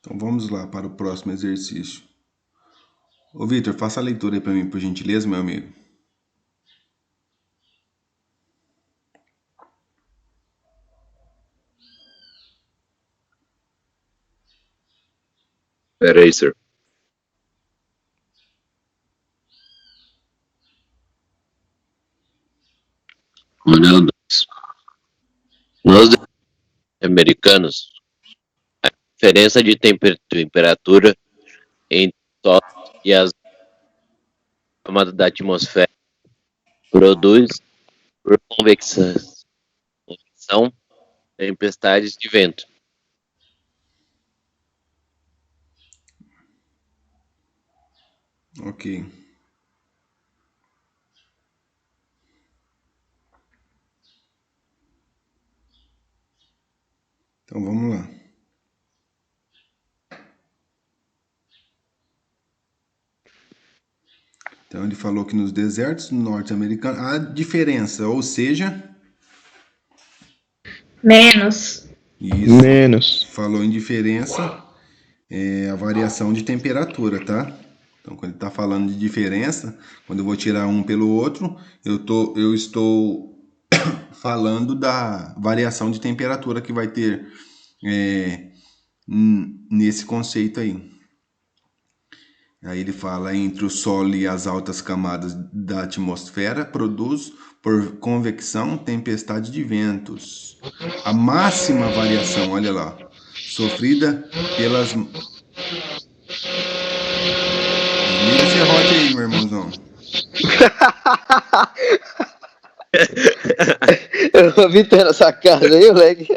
Então vamos lá para o próximo exercício. Ô Vitor, faça a leitura aí para mim, por gentileza, meu amigo. Pera aí, sir. Olhando nós americanos, a diferença de temperatura entre o Sol e as camadas da atmosfera produz, por convecção, tempestades de vento. Ok. Então vamos lá. Então ele falou que nos desertos norte-americanos há diferença, ou seja, Menos. isso, Menos. falou em diferença, é a variação de temperatura, tá? Então quando ele está falando de diferença, quando eu vou tirar um pelo outro, eu estou falando da variação de temperatura que vai ter nesse conceito aí. Aí ele fala entre o Sol e as altas camadas da atmosfera produz, por convecção, tempestade de ventos. A máxima variação, olha lá, sofrida pelas... Desliga esse rote aí, meu irmãozão. Eu vou vir nessa casa aí, moleque.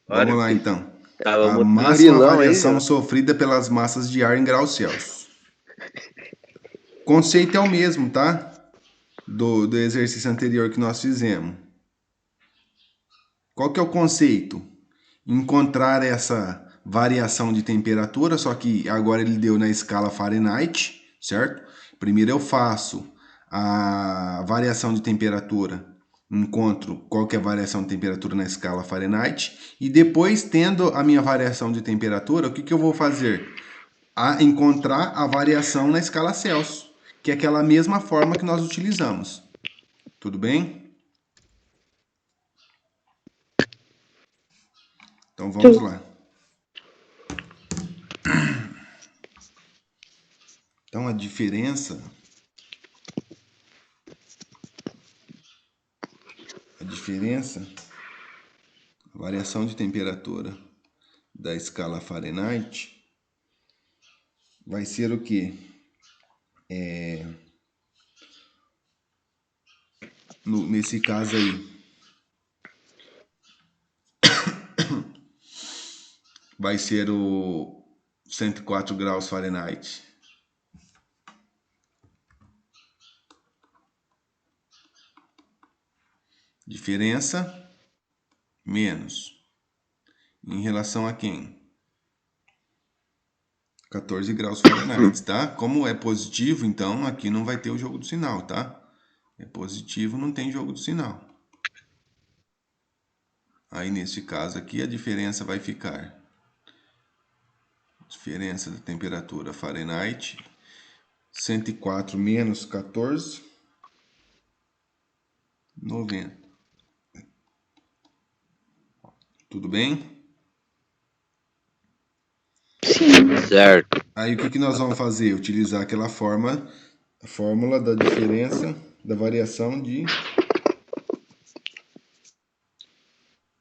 Vamos lá então. Tava A muito máxima Vilão aí, variação meu. sofrida pelas massas de ar em graus Celsius. O conceito é o mesmo, tá? Do exercício anterior que nós fizemos. Qual que é o conceito? Encontrar essa variação de temperatura, só que agora ele deu na escala Fahrenheit, certo? Primeiro eu faço a variação de temperatura, encontro qual que é a variação de temperatura na escala Fahrenheit, e depois, tendo a minha variação de temperatura, o que eu vou fazer? Encontrar a variação na escala Celsius, que é aquela mesma forma que nós utilizamos. Tudo bem? Então vamos lá. Então a diferença a variação de temperatura da escala Fahrenheit vai ser o quê? Nesse caso aí, vai ser o 104 graus Fahrenheit. Diferença menos. Em relação a quem? 14 graus Fahrenheit, tá? Como é positivo, então aqui não vai ter o jogo do sinal, tá? É positivo, não tem jogo do sinal. Aí nesse caso aqui a diferença vai ficar diferença da temperatura Fahrenheit 104 menos 14 90. Tudo bem? certo. Aí o que nós vamos fazer? Utilizar aquela a fórmula da diferença da variação de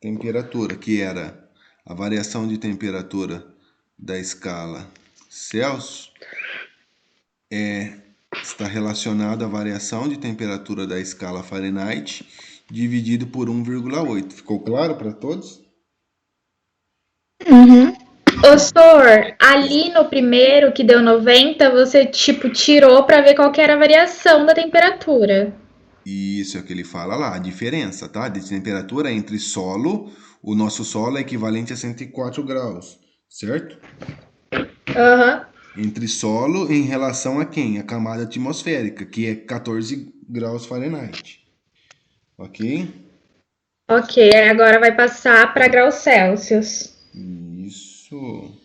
temperatura, que era a variação de temperatura da escala Celsius está relacionada à variação de temperatura da escala Fahrenheit dividido por 1,8. Ficou claro para todos? Ô, Sor, ali no primeiro que deu 90, você tipo tirou para ver qual que era a variação da temperatura. Isso é o que ele fala lá, a diferença, tá? De temperatura entre solo, o nosso solo é equivalente a 104 graus, certo? Aham. Entre solo em relação a quem? A camada atmosférica, que é 14 graus Fahrenheit. Ok? Ok, agora vai passar para graus Celsius. Isso.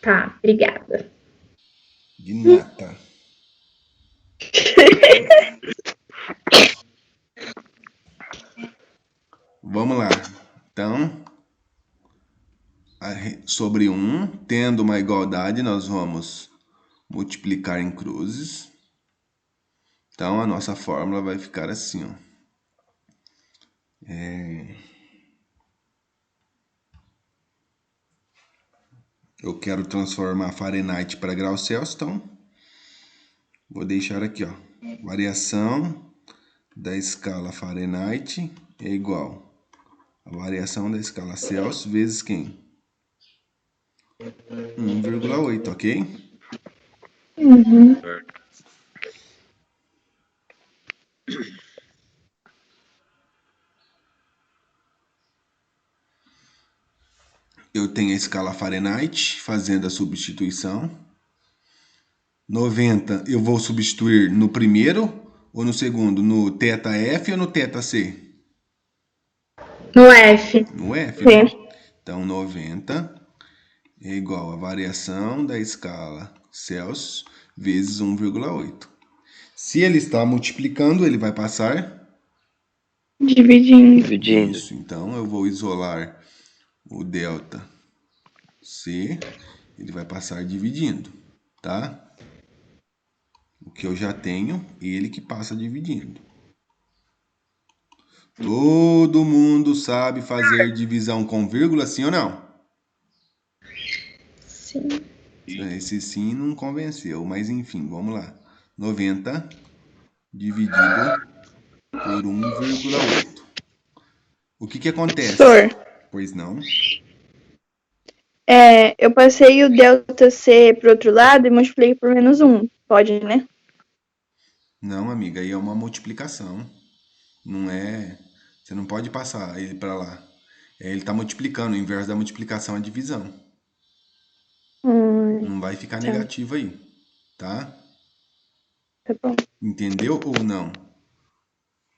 Tá, obrigada. De nata. Vamos lá. Então, sobre 1, tendo uma igualdade, nós vamos multiplicar em cruzes. Então, a nossa fórmula vai ficar assim, ó. Eu quero transformar Fahrenheit para graus Celsius, então vou deixar aqui, ó. Variação da escala Fahrenheit é igual a variação da escala Celsius vezes quem? 1,8, ok? Eu tenho a escala Fahrenheit, fazendo a substituição. 90 eu vou substituir no primeiro ou no segundo? No θF ou no θC? No F. No F, Sim. né? Então, 90 é igual a variação da escala Celsius vezes 1,8. Se ele está multiplicando, ele vai passar... Dividindo. Isso, então eu vou isolar o delta C, ele vai passar dividindo, tá? O que eu já tenho, ele que passa dividindo. Todo mundo sabe fazer divisão com vírgula, sim ou não? Sim. Esse sim não convenceu, mas enfim, vamos lá. 90 dividido por 1,8. O que acontece? Professor, Pois não? eu passei o delta C pro outro lado e multipliquei por menos 1. Pode, né? Não, amiga, aí é uma multiplicação. Não é... Você não pode passar ele para lá. Ele está multiplicando, o inverso da multiplicação é a divisão. Não vai ficar Tá. negativo aí, tá? Tá bom. Entendeu ou não?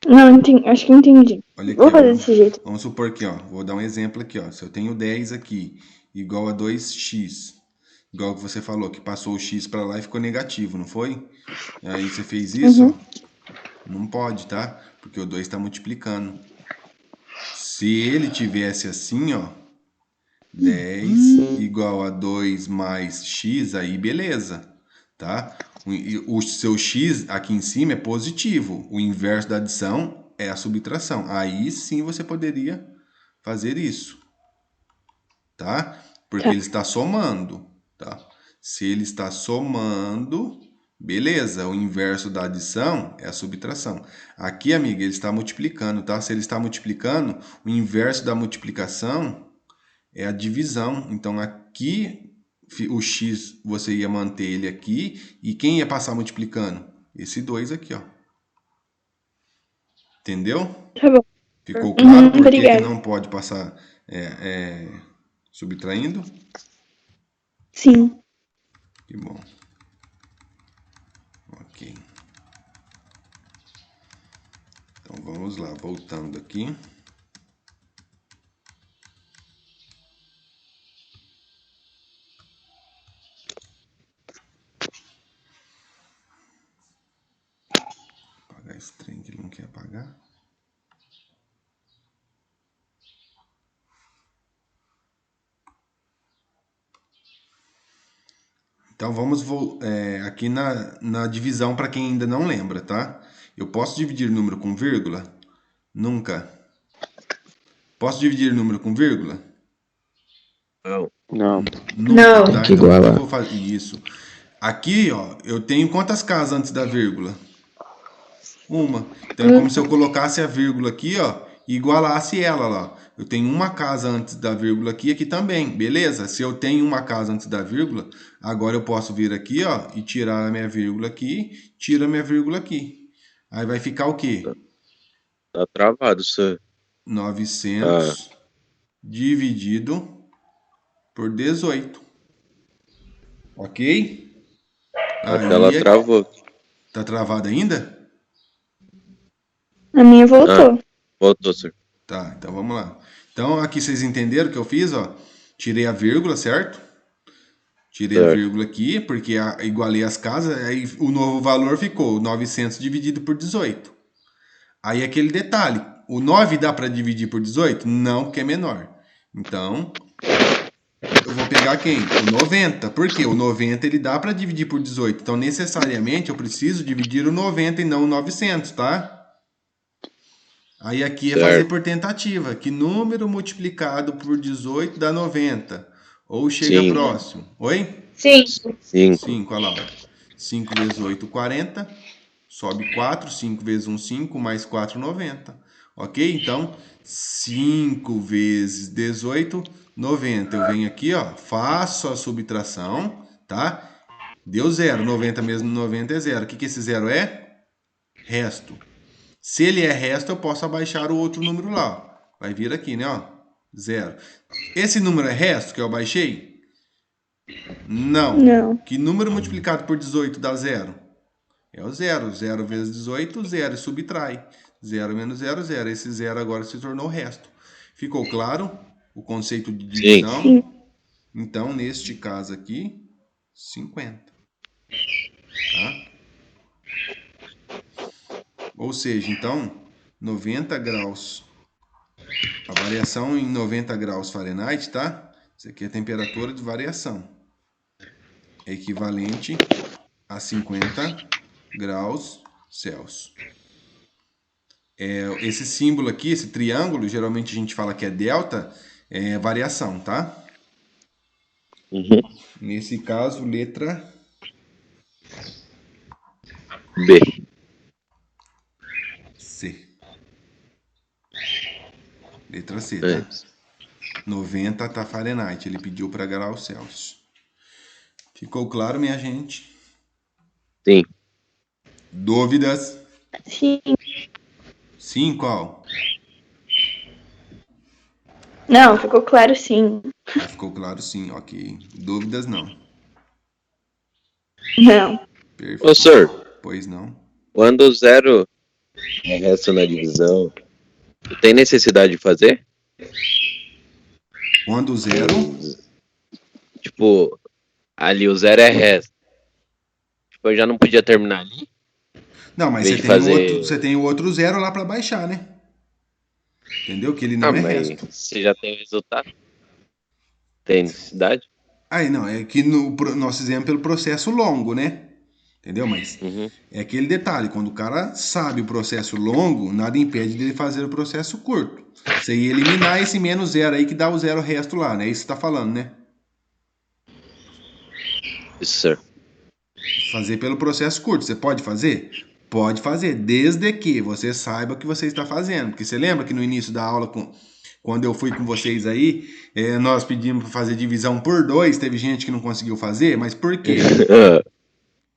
Não, acho que entendi. Olha aqui, Vou fazer ó, desse jeito. vamos supor que, ó, vou dar um exemplo aqui, ó. Se eu tenho 10 aqui, igual a 2x, igual que você falou, que passou o x para lá e ficou negativo, não foi? Aí você fez isso, ó. Não pode, tá? Porque o 2 está multiplicando. Se ele tivesse assim, ó, 10 igual a 2 mais x, aí beleza, tá? O seu x aqui em cima é positivo. O inverso da adição é a subtração. Aí sim você poderia fazer isso, tá? Porque ele está somando, tá? Se ele está somando, beleza. O inverso da adição é a subtração. Aqui, amiga, ele está multiplicando, tá? Se ele está multiplicando, o inverso da multiplicação é a divisão. Então, aqui, o x, você ia manter ele aqui. E quem ia passar multiplicando? Esse 2 aqui, ó. Entendeu? Tá bom. Ficou claro por que obrigada. não pode passar subtraindo? Sim. Que bom. Ok. Então, vamos lá. Voltando aqui. Apagar esse trem que ele não quer apagar. Então vamos aqui na divisão para quem ainda não lembra, tá? Eu posso dividir número com vírgula? Nunca. Posso dividir número com vírgula? Não. Não. Não. Tá? que Então o que eu igualar. vou fazer? Isso. Aqui, ó, eu tenho quantas casas antes da vírgula? Uma. Então é como se eu colocasse a vírgula aqui, ó, e igualasse ela lá. Eu tenho uma casa antes da vírgula aqui também, beleza? Se eu tenho uma casa antes da vírgula, agora eu posso vir aqui, ó, e tirar a minha vírgula aqui, tira a minha vírgula aqui. Aí vai ficar o quê? Tá travado, senhor. 900 dividido por 18. Ok? A tela travou. Tá travado ainda? A minha voltou. Voltou, senhor. Tá, então vamos lá. Então aqui vocês entenderam o que eu fiz, ó? Tirei a vírgula, certo? Tirei a Certo. vírgula aqui, porque igualei as casas, aí o novo valor ficou 900 dividido por 18. Aí aquele detalhe, o 9 dá para dividir por 18? Não, porque é menor. Então, eu vou pegar quem? O 90. Por quê? O 90 ele dá para dividir por 18. Então, necessariamente, eu preciso dividir o 90 e não o 900, tá? Aí aqui é fazer Certo. por tentativa. Que número multiplicado por 18 dá 90? Ou chega 5. próximo? Oi? 5. 5. 5, olha lá. 5 vezes 8, 40. Sobe 4. 5 vezes 1, 5. Mais 4, 90. Ok? Então, 5 vezes 18, 90. Eu venho aqui, ó, faço a subtração, tá? Deu 0. 90 mesmo 90 é 0. O que esse 0 é? Resto. Se ele é resto, eu posso abaixar o outro número lá. Ó. Vai vir aqui, né? Ó, 0. Esse número é resto que eu abaixei? Não. Não. Que número multiplicado por 18 dá 0? É o 0. 0 vezes 18, 0. E subtrai. 0 menos 0, 0. Esse 0 agora se tornou resto. Ficou claro o conceito de divisão? Sim. Então, neste caso aqui, 50. Tá? Ou seja, então, 90 graus, a variação em 90 graus Fahrenheit, tá? Isso aqui é a temperatura de variação. É equivalente a 50 graus Celsius. Esse símbolo aqui, esse triângulo, geralmente a gente fala que é delta, é variação, tá? Uhum. Nesse caso, letra B. C. Letra C, É. tá? 90 tá Fahrenheit, ele pediu para graus Celsius. Ficou claro, minha gente? Sim. Dúvidas? Sim. Sim, qual? Não, ficou claro sim. Ficou claro, sim, ok. Dúvidas, não. Não. Perfeito. Ô, senhor, Pois não. quando o 0 é resto na divisão, tem necessidade de fazer? Quando o 0, Tipo, ali o 0 é resto. Tipo, eu já não podia terminar ali? não, mas Em você vez de tem, fazer- você tem o outro 0 lá para baixar, né? Entendeu? Que ele não é mas resto. você já tem o resultado? Tem necessidade? Aí não, é que nós fizemos pelo processo longo, né? Entendeu? Mas Uhum. é aquele detalhe, quando o cara sabe o processo longo, nada impede dele fazer o processo curto. Você ia eliminar esse menos 0 aí que dá o 0 resto lá, né? É isso que você tá falando, né? Isso, senhor. Fazer pelo processo curto. Você pode fazer? Pode fazer, desde que você saiba o que você está fazendo. Porque você lembra que no início da aula, quando eu fui com vocês aí, nós pedimos para fazer divisão por 2, teve gente que não conseguiu fazer, mas por quê?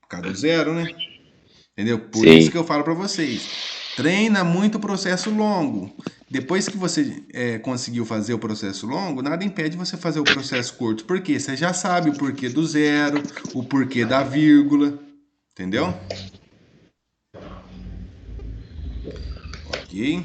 Por causa do 0, né? Entendeu? Por Sim. isso que eu falo para vocês. Treina muito o processo longo. Depois que você conseguiu fazer o processo longo, nada impede você fazer o processo curto. Por quê? Você já sabe o porquê do 0, o porquê da vírgula. Entendeu? Ok.